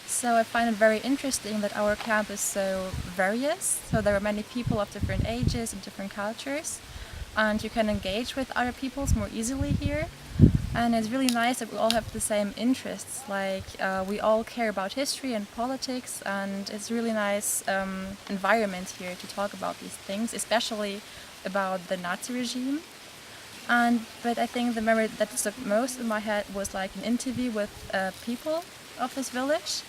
So I find it very interesting that our camp is so various. So there are many people of different ages and different cultures, and you can engage with other peoples more easily here. And it's really nice that we all have the same interests, like we all care about history and politics, and it's really nice environment here to talk about these things, especially about the Nazi regime. But I think the memory that stuck most in my head was like an interview with people of this village,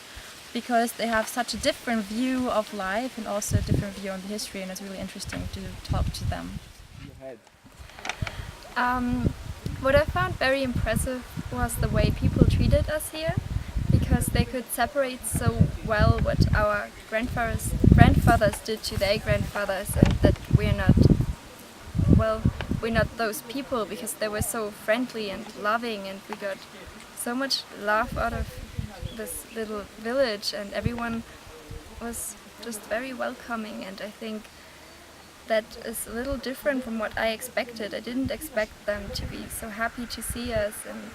because they have such a different view of life and also a different view on the history, and it's really interesting to talk to them. What I found very impressive was the way people treated us here, because they could separate so well what our grandfathers did to their grandfathers, and that we're not those people, because they were so friendly and loving, and we got so much love out of this little village, and everyone was just very welcoming, and I think that is a little different from what I expected. I didn't expect them to be so happy to see us, and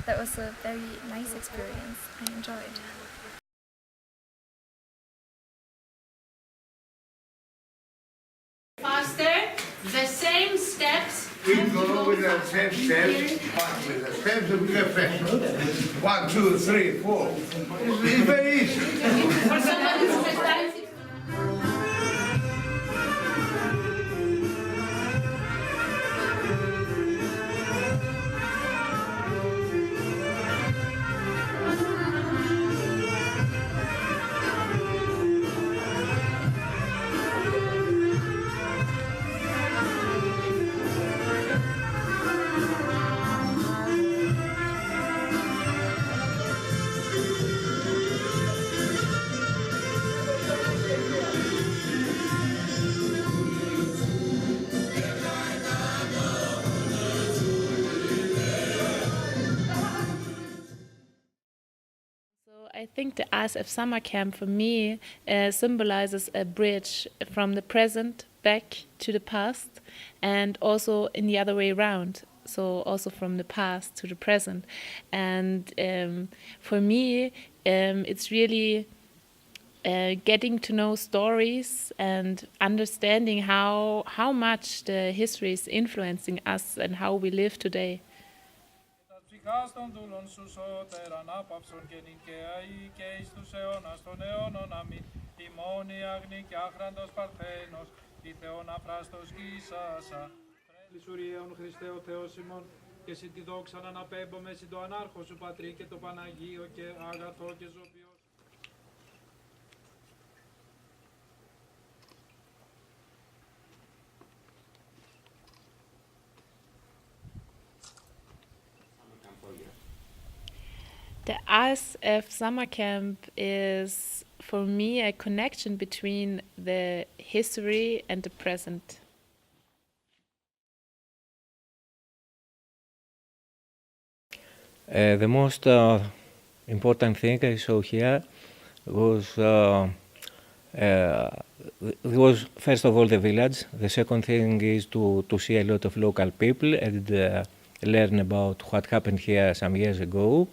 that was a very nice experience. I enjoyed. Faster, the same steps. We go with the same steps, but with the steps of the fashion. 1, 2, 3, 4. It's very easy. For somebody who has done it. I think the ASF summer camp for me symbolizes a bridge from the present back to the past, and also in the other way around, so also from the past to the present. And for me it's really getting to know stories and understanding how much the history is influencing us and how we live today. Των δούλων σου σώτερα ανάπαυσον και νικαίοι και εις τους αιώνας των αιώνων αμήν. Ημών η αγνή και άχραντος παρθένος, η Θεόν αφράστος γησάσα. Τρέλης ουριαίων Χριστέ ο Θεός ημών, και συ τη δόξαν αναπέμπομαι συ το ανάρχο σου Πατρί και το Παναγίο και αγαθό και ζωπιό. The ASF summer camp is, for me, a connection between the history and the present. The most important thing I saw here was first of all the village. The second thing is to see a lot of local people and learn about what happened here some years ago.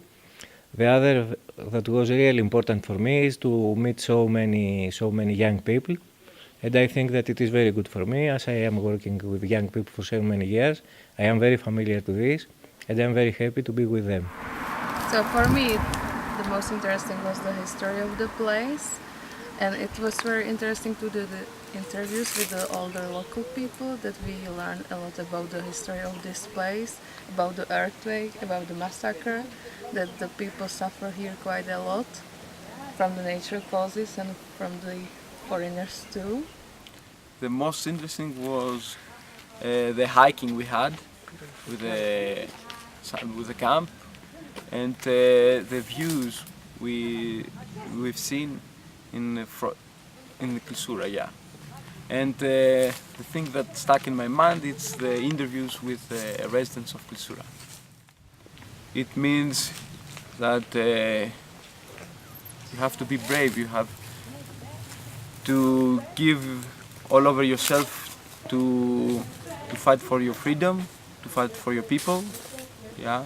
The other that was really important for me is to meet so many young people, and I think that it is very good for me, as I am working with young people for so many years. I am very familiar to this, and I am very happy to be with them. So for me, the most interesting was the history of the place, And it was very interesting to do the interviews with the older local people, that we learned a lot about the history of this place, about the earthquake, about the massacre, that the people suffer here quite a lot from the natural causes and from the foreigners too. The most interesting was the hiking we had with the camp, and the views we've seen in the Kleissoura, yeah. And the thing that stuck in my mind is the interviews with the residents of Kleissoura. It means that you have to be brave. You have to give all over yourself to fight for your freedom, to fight for your people, yeah.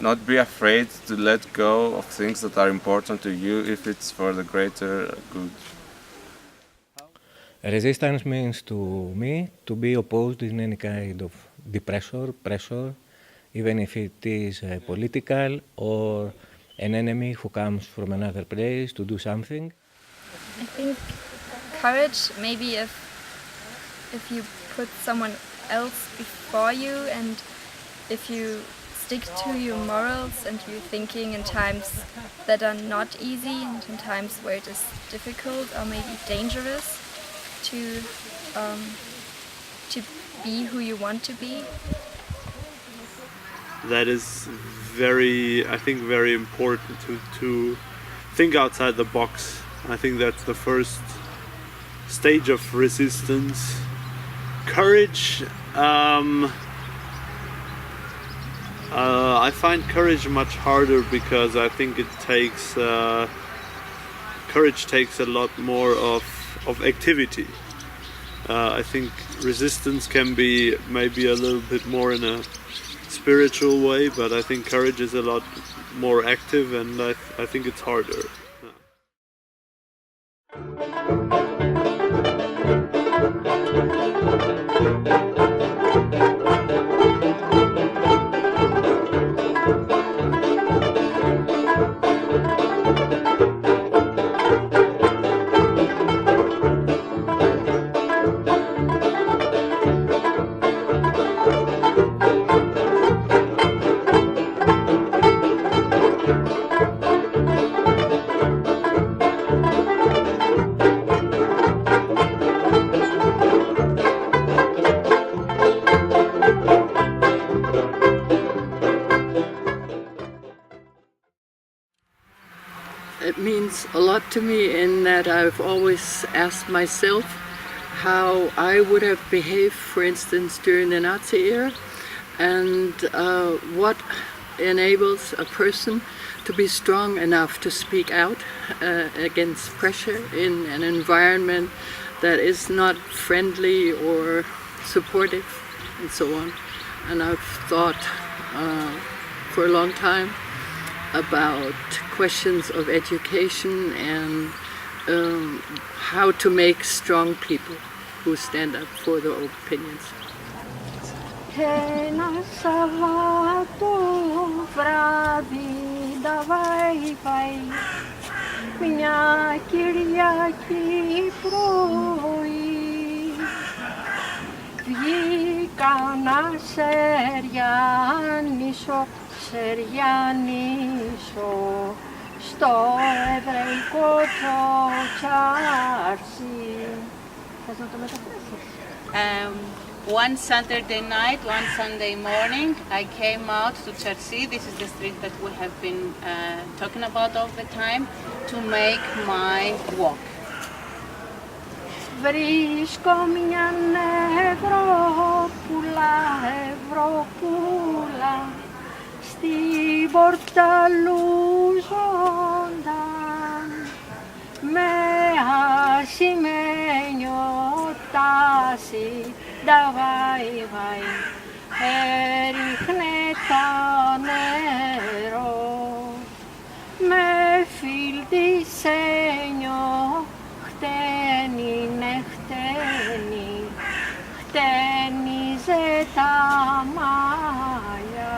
Not be afraid to let go of things that are important to you if it's for the greater good. Resistance means to me to be opposed in any kind of pressure, even if it is political or an enemy who comes from another place to do something. I think courage, maybe if you put someone else before you, and if you stick to your morals and your thinking in times that are not easy and in times where it is difficult or maybe dangerous to be who you want to be. That is I think very important to think outside the box. I think that's the first stage of resistance. Courage, I find courage much harder because I think courage takes a lot more of activity. I think resistance can be maybe a little bit more in a spiritual way, but I think courage is a lot more active, and I think it's harder. It means a lot to me in that I've always asked myself how I would have behaved, for instance, during the Nazi era, and what enables a person to be strong enough to speak out against pressure in an environment that is not friendly or supportive, and so on. And I've thought for a long time about questions of education and how to make strong people who stand up for their opinions. Ένα Σαββάτο βράδυ νταβάι-βάι, μια Κυριακή πρωί, βγήκα να σεριανίσω στο εβραϊκό το τσάρσι. Θες να το μεταφράσεις? One Saturday night, one Sunday morning, I came out to Chersi. This is the street that we have been talking about all the time, to make my walk. Βρίσκω μια Ευρωπούλα στην πόρτα λουζόνταν, με ασημένιο τάση νταβάι-βάι, έριχνε το νερό, με φιλτισένιο χτένιζε τα μάλια.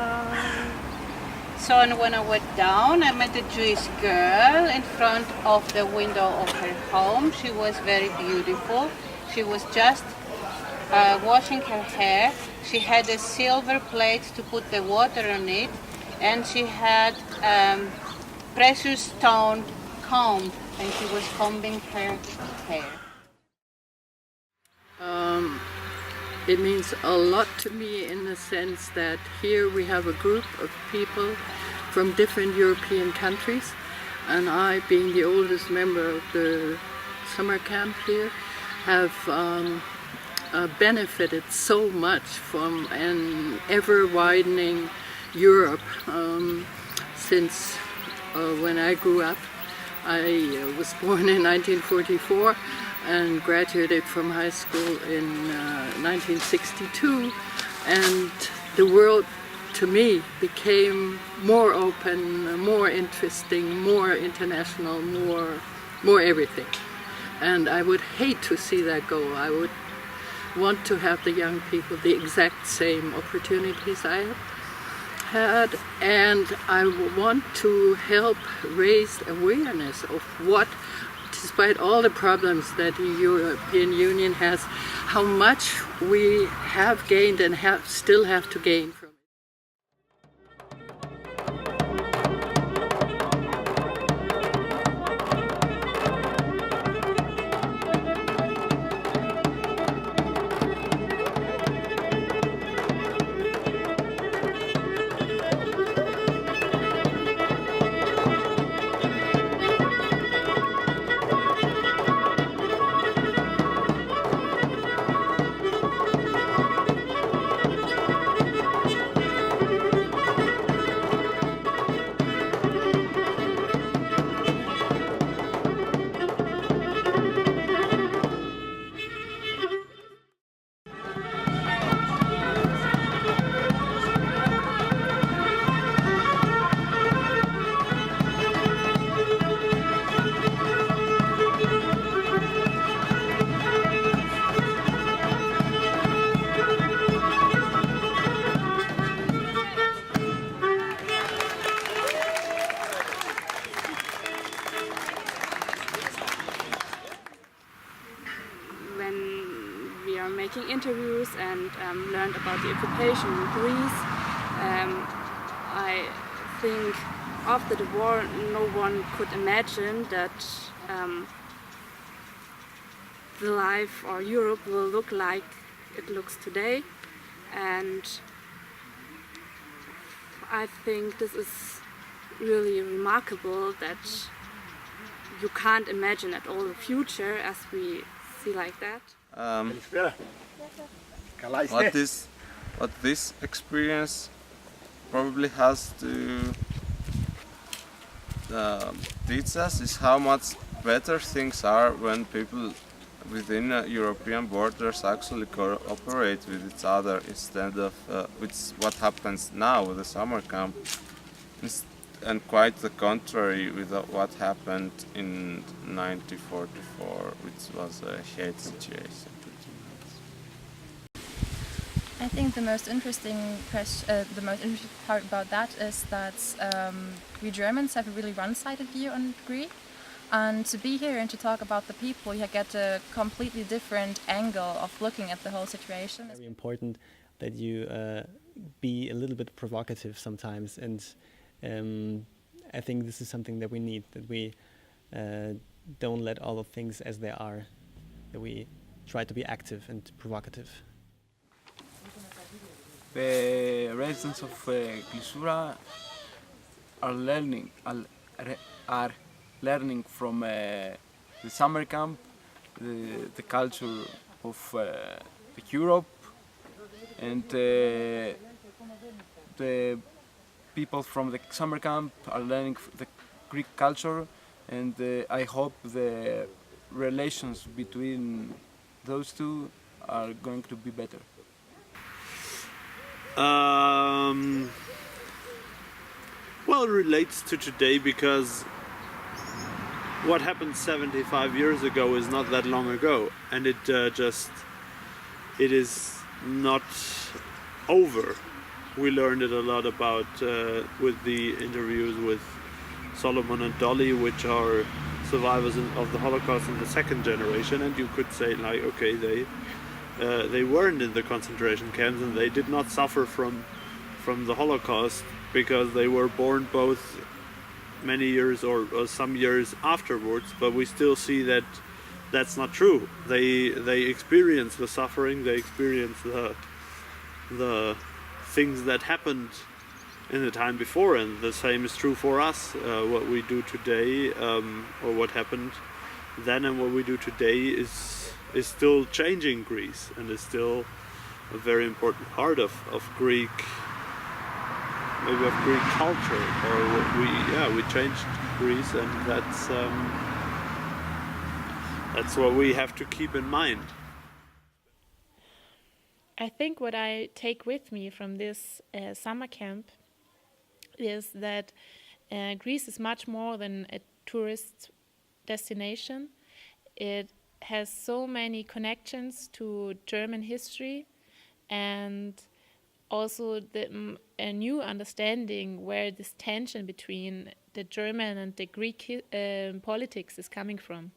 sun when I went down. I met a Jewish girl in front of the window of her home. She was very beautiful. She was just washing her hair. She had a silver plate to put the water on it, and she had precious stone comb, and she was combing her hair. It means a lot to me in the sense that here we have a group of people from different European countries, and I, being the oldest member of the summer camp here, have benefited so much from an ever-widening Europe since when I grew up. I was born in 1944 and graduated from high school in 1962, and the world to me became more open, more interesting, more international, more everything. And I would hate to see that go. I would want to have the young people the exact same opportunities I have had, and I want to help raise awareness of what, despite all the problems that the European Union has, how much we have gained and still have to gain from it. Making interviews and learned about the occupation in Greece. I think after the war no one could imagine that the life or Europe will look like it looks today, and I think this is really remarkable that you can't imagine at all the future as we see like that. What this experience probably has to teach us is how much better things are when people within European borders actually cooperate with each other instead of what happens now with the summer camp, and quite the contrary with what happened in 1944, which was a hate situation. I think the most interesting part about that is that we Germans have a really one-sided view on Greece, and to be here and to talk about the people, you get a completely different angle of looking at the whole situation. It's very important that you be a little bit provocative sometimes, and I think this is something that we need, that we don't let all of things as they are, that we try to be active and provocative. The residents of Kleissoura are learning from the summer camp, the culture of Europe, and the people from the summer camp are learning the Greek culture, and I hope the relations between those two are going to be better. Well, it relates to today because what happened 75 years ago is not that long ago, and it is not over. we learned it a lot about with the interviews with Solomon and Dolly, which are survivors of the Holocaust in the second generation, and you could say like, okay, they weren't in the concentration camps and they did not suffer from the Holocaust because they were born both many years or some years afterwards, but we still see that that's not true. They experience the suffering, they experience the things that happened in the time before, and the same is true for us. What we do today, or what happened then and what we do today is still changing Greece, and is still a very important part of Greek, maybe of Greek culture, or we changed Greece, and that's what we have to keep in mind. I think what I take with me from this summer camp is that Greece is much more than a tourist destination. It has so many connections to German history, and also a new understanding where this tension between the German and the Greek politics is coming from.